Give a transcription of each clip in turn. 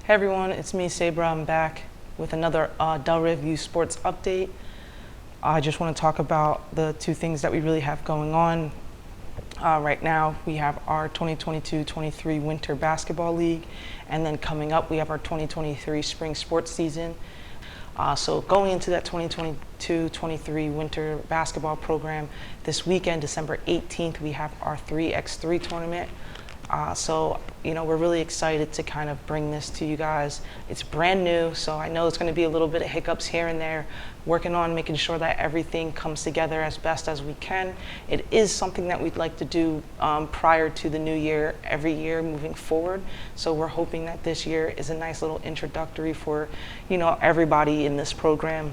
Hey everyone, it's me, Sabra. I'm back with another DRYS Youth Sports update. I just want to talk about the two things that we really have going on. Right now, we have our 2022-23 Winter Basketball League, and then coming up, we have our 2023 Spring Sports Season. So going into that 2022-23 Winter Basketball program, this weekend, December 18th, we have our 3x3 tournament. So, we're really excited to kind of bring this to you guys. It's brand new, so I know it's going to be a little bit of hiccups here and there, working on making sure that everything comes together as best as we can. It is something that we'd like to do prior to the new year, every year moving forward. So we're hoping that this year is a nice little introductory for, everybody in this program.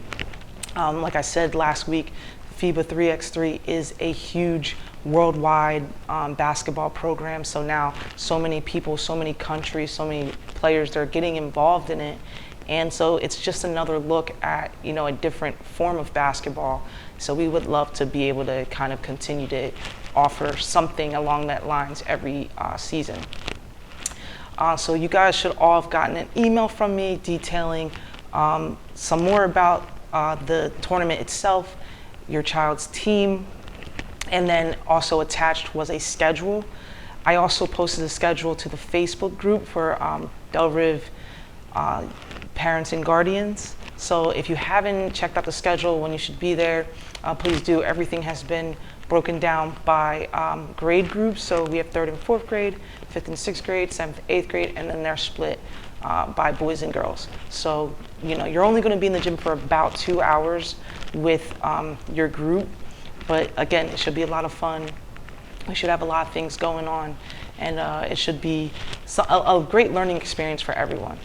Like I said last week, FIBA 3x3 is a huge worldwide basketball program. So now so many people, so many countries, so many players, they're getting involved in it. And so it's just another look at, a different form of basketball. So we would love to be able to kind of continue to offer something along that lines every season. So you guys should all have gotten an email from me detailing some more about the tournament itself, your child's team, and then also attached was a schedule. I also posted a schedule to the Facebook group for DRYS parents and guardians. So if you haven't checked out the schedule when you should be there, please do. Everything has been broken down by grade groups. So we have 3rd and 4th grade, 5th and 6th grade, 7th, 8th grade, and then they're split by boys and girls. So, you're only going to be in the gym for about 2 hours with your group. But again, it should be a lot of fun. We should have a lot of things going on, and it should be a great learning experience for everyone.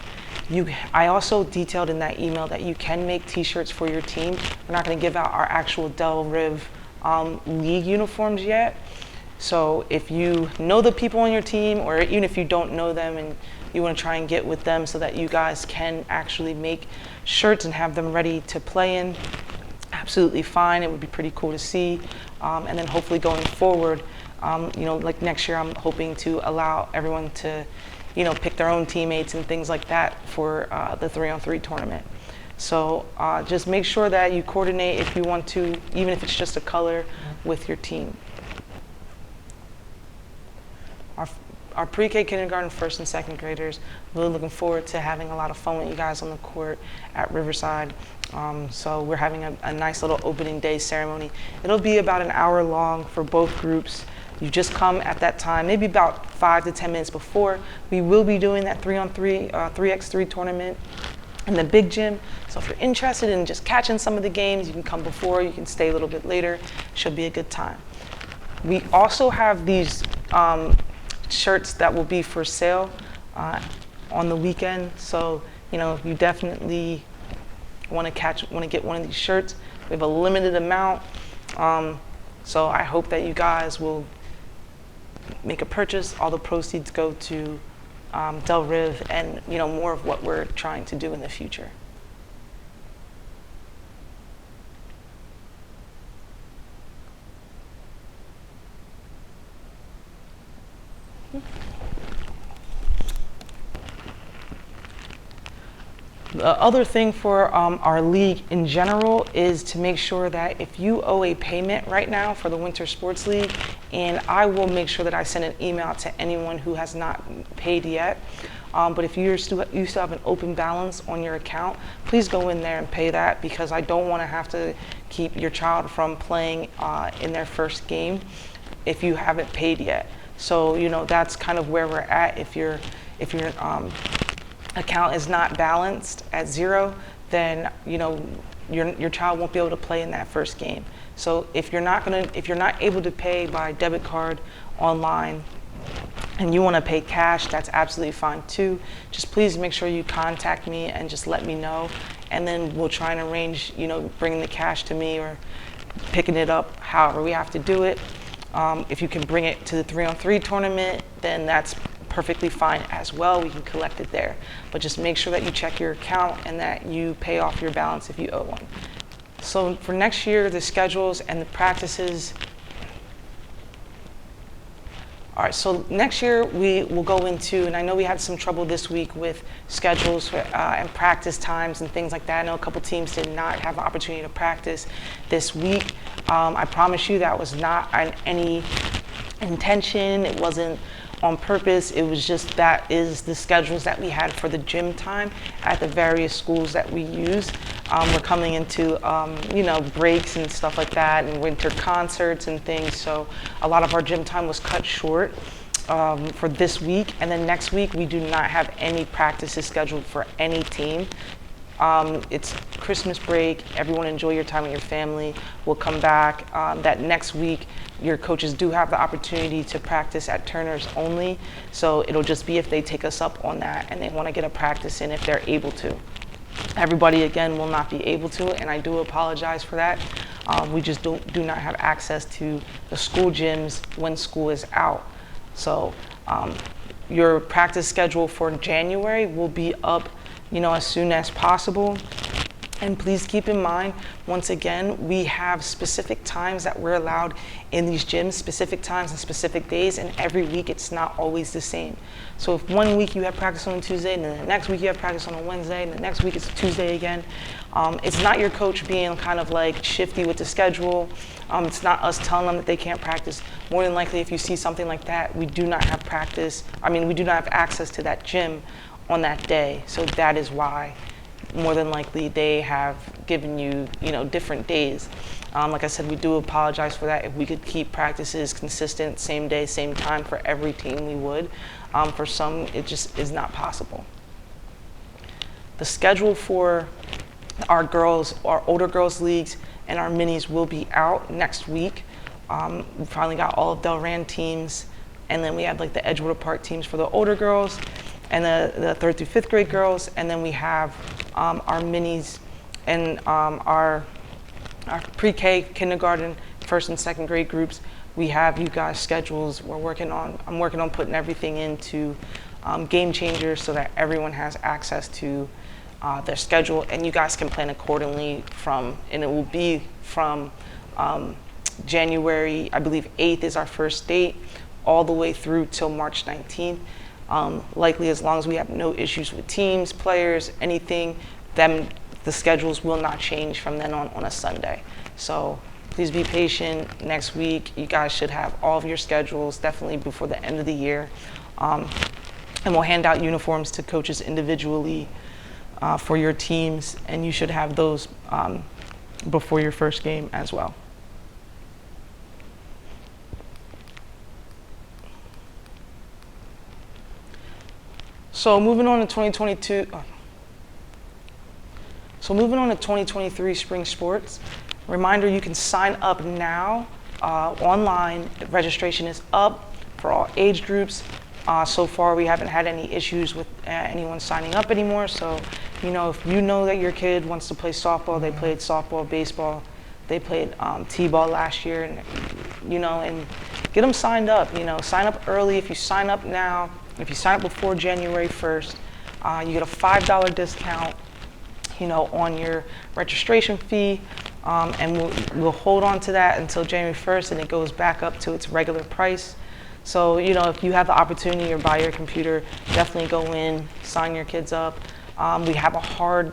I also detailed in that email that you can make t-shirts for your team. We're not going to give out our actual DRYS league uniforms yet. So if you know the people on your team, or even if you don't know them and you want to try and get with them so that you guys can actually make shirts and have them ready to play in, absolutely fine. It would be pretty cool to see. And then hopefully going forward, like next year, I'm hoping to allow everyone to, pick their own teammates and things like that for the 3-on-3 tournament. So just make sure that you coordinate if you want to, even if it's just a color, with your team. Our pre-K, kindergarten, 1st and 2nd graders, really looking forward to having a lot of fun with you guys on the court at Riverside. So we're having a nice little opening day ceremony. It'll be about an hour long for both groups. You just come at that time, maybe about 5 to 10 minutes before. We will be doing that 3-on-3, 3x3 tournament in the big gym. So if you're interested in just catching some of the games, you can come before, you can stay a little bit later. Should be a good time. We also have these shirts that will be for sale on the weekend. So, you definitely want to get one of these shirts. We have a limited amount. So I hope that you guys will make a purchase. All the proceeds go to DRYS and, more of what we're trying to do in the future. The other thing for our league in general is to make sure that if you owe a payment right now for the Winter Sports League, and I will make sure that I send an email to anyone who has not paid yet, but if you still have an open balance on your account, please go in there and pay that, because I don't want to have to keep your child from playing in their first game if you haven't paid yet. So, that's kind of where we're at. If your account is not balanced at 0, then your child won't be able to play in that first game. So if you're not able to pay by debit card online and you want to pay cash, that's absolutely fine too. Just please make sure you contact me and just let me know, and then we'll try and arrange bringing the cash to me or picking it up however we have to do it. If you can bring it to the 3-on-3 tournament, then that's perfectly fine as well. We can collect it there. But just make sure that you check your account and that you pay off your balance if you owe one. So for next year, the schedules and the practices All right, so next year we will go into, and I know we had some trouble this week with schedules and practice times and things like that. I know a couple teams did not have the opportunity to practice this week. I promise you that was not any intention. It wasn't on purpose. It was just that is the schedules that we had for the gym time at the various schools that we use. We're coming into breaks and stuff like that, and winter concerts and things, so a lot of our gym time was cut short for this week. And then next week we do not have any practices scheduled for any team. It's Christmas break. Everyone enjoy your time with your family. We'll come back that next week. Your coaches do have the opportunity to practice at Turner's only, so it'll just be if they take us up on that and they want to get a practice in if they're able to. Everybody, again, will not be able to, and I do apologize for that. We just do not have access to the school gyms when school is out. So your practice schedule for January will be up as soon as possible. And please keep in mind, once again, we have specific times that we're allowed in these gyms, specific times and specific days, and every week it's not always the same. So if one week you have practice on a Tuesday, and then the next week you have practice on a Wednesday, and the next week it's a Tuesday again, it's not your coach being kind of like shifty with the schedule. It's not us telling them that they can't practice. More than likely, if you see something like that, we do not have we do not have access to that gym on that day. So that is why more than likely they have given you, different days. Like I said, we do apologize for that. If we could keep practices consistent, same day, same time for every team, we would. For some, it just is not possible. The schedule for our older girls leagues and our minis will be out next week. We finally got all of Delran teams, and then we have like the Edgewater Park teams for the older girls and the 3rd through 5th grade girls, and then we have our minis and our pre-K, kindergarten, 1st and 2nd grade groups. We have you guys schedules. I'm working on putting everything into Game Changer so that everyone has access to their schedule, and you guys can plan accordingly and it will be from January, I believe 8th is our first date, all the way through till March 19th. Likely, as long as we have no issues with teams, players, anything, then the schedules will not change from then on a Sunday. So please be patient. Next week, you guys should have all of your schedules, definitely before the end of the year. And we'll hand out uniforms to coaches individually for your teams, and you should have those before your first game as well. So moving on to 2023 spring sports. Reminder, you can sign up now online. The registration is up for all age groups. So far, we haven't had any issues with anyone signing up anymore. So, if you know that your kid wants to play softball, they played softball, baseball, they played t-ball last year, and and get them signed up. Sign up early. If you sign up now, if you sign up before January 1st, you get a $5 discount, on your registration fee, and we'll hold on to that until January 1st, and it goes back up to its regular price. So, if you have the opportunity or buy your computer, definitely go in, sign your kids up. We have a hard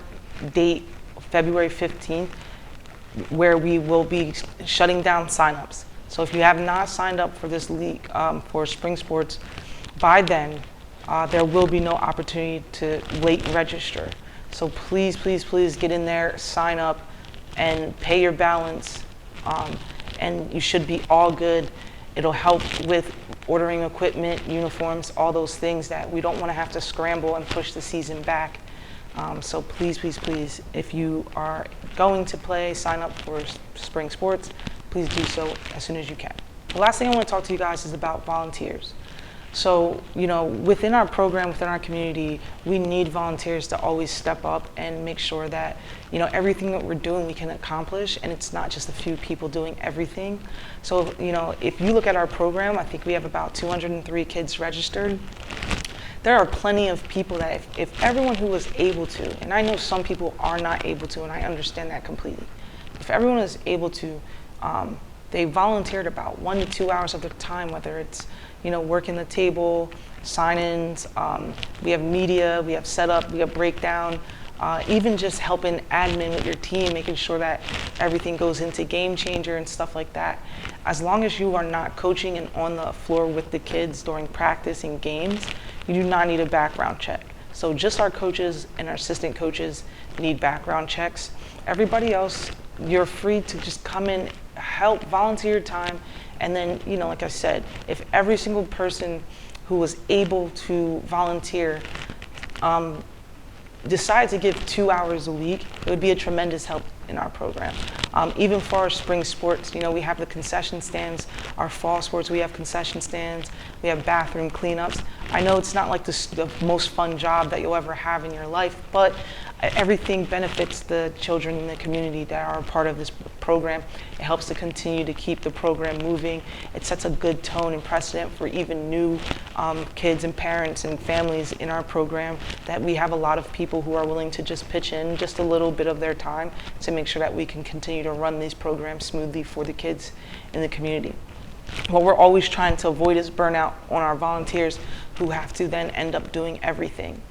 date, February 15th, where we will be shutting down signups. So if you have not signed up for this league for spring sports, by then, there will be no opportunity to late register. So please, please, please get in there, sign up, and pay your balance, and you should be all good. It'll help with ordering equipment, uniforms, all those things that we don't want to have to scramble and push the season back. So please, please, please, if you are going to play, sign up for spring sports, please do so as soon as you can. The last thing I want to talk to you guys is about volunteers. So, within our program, within our community, we need volunteers to always step up and make sure that, everything that we're doing we can accomplish, and it's not just a few people doing everything. So, if you look at our program, I think we have about 203 kids registered. There are plenty of people that if everyone who was able to, and I know some people are not able to, and I understand that completely. If everyone is able to they volunteered about 1 to 2 hours of their time, whether it's, working the table, sign-ins, we have media, we have setup, we have breakdown, even just helping admin with your team, making sure that everything goes into Game Changer and stuff like that. As long as you are not coaching and on the floor with the kids during practice and games, you do not need a background check. So just our coaches and our assistant coaches need background checks. Everybody else, you're free to just come in, help, volunteer your time, and then, like I said, if every single person who was able to volunteer decide to give 2 hours a week, it would be a tremendous help in our program. Even for our spring sports, we have the concession stands. Our fall sports, we have concession stands. We have bathroom cleanups. I know it's not like the most fun job that you'll ever have in your life, but everything benefits the children in the community that are a part of this program. It helps to continue to keep the program moving. It sets a good tone and precedent for even new kids and parents and families in our program, that we have a lot of people who are willing to just pitch in just a little bit of their time to make sure that we can continue to run these programs smoothly for the kids in the community. What we're always trying to avoid is burnout on our volunteers, who have to then end up doing everything.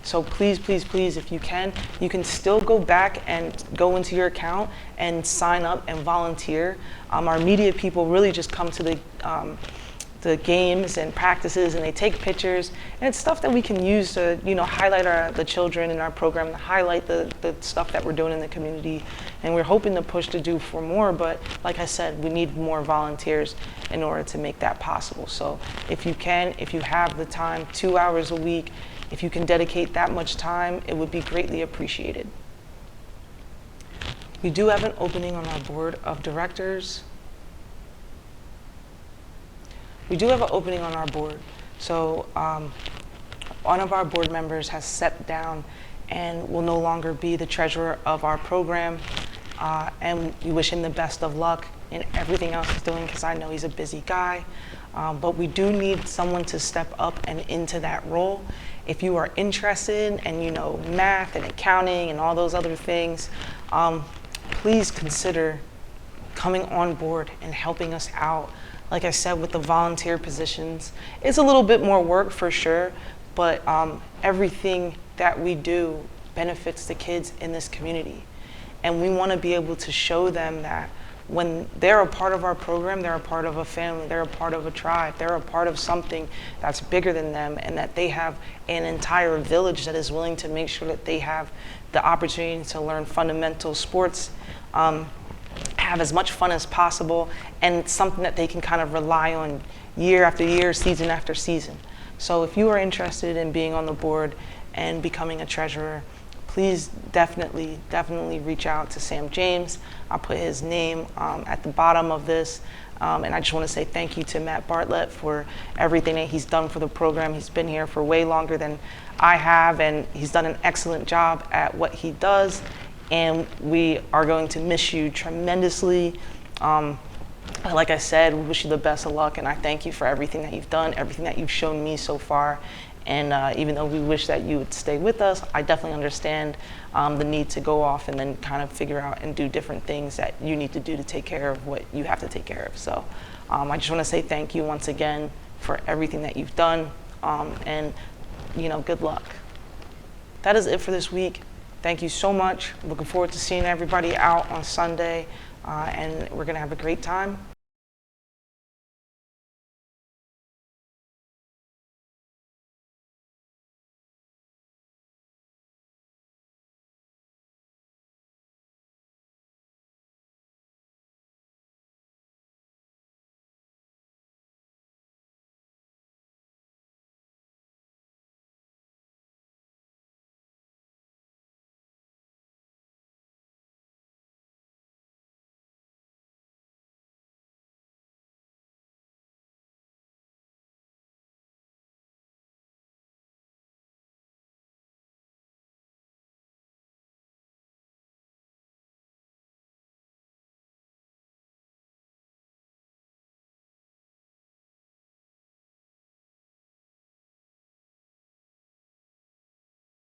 So please, please, please, if you can still go back and go into your account and sign up and volunteer. Our media people really just come to the games and practices, and they take pictures, and it's stuff that we can use to highlight the children in our program, to highlight the stuff that we're doing in the community. And we're hoping to push to do for more, but like I said, we need more volunteers in order to make that possible. So if you have the time, 2 hours a week, if you can dedicate that much time, it would be greatly appreciated. We do have an opening on our board of directors. We do have an opening on our board. So one of our board members has stepped down and will no longer be the treasurer of our program. And we wish him the best of luck in everything else he's doing, because I know he's a busy guy. But we do need someone to step up and into that role. If you are interested and math and accounting and all those other things, please consider coming on board and helping us out. Like I said, with the volunteer positions, it's a little bit more work for sure, but everything that we do benefits the kids in this community. And we want to be able to show them that when they're a part of our program, they're a part of a family, they're a part of a tribe, they're a part of something that's bigger than them, and that they have an entire village that is willing to make sure that they have the opportunity to learn fundamental sports, have as much fun as possible, and it's something that they can kind of rely on year after year, season after season. So if you are interested in being on the board and becoming a treasurer, please definitely reach out to Sam James. I'll put his name at the bottom of this. And I just want to say thank you to Matt Bartlett for everything that he's done for the program. He's been here for way longer than I have, and he's done an excellent job at what he does. And we are going to miss you tremendously. Like I said, we wish you the best of luck, and I thank you for everything that you've done, everything that you've shown me so far. And even though we wish that you would stay with us, I definitely understand the need to go off and then kind of figure out and do different things that you need to do to take care of what you have to take care of. So I just want to say thank you once again for everything that you've done, and good luck. That is it for this week. Thank you so much. Looking forward to seeing everybody out on Sunday, and we're going to have a great time.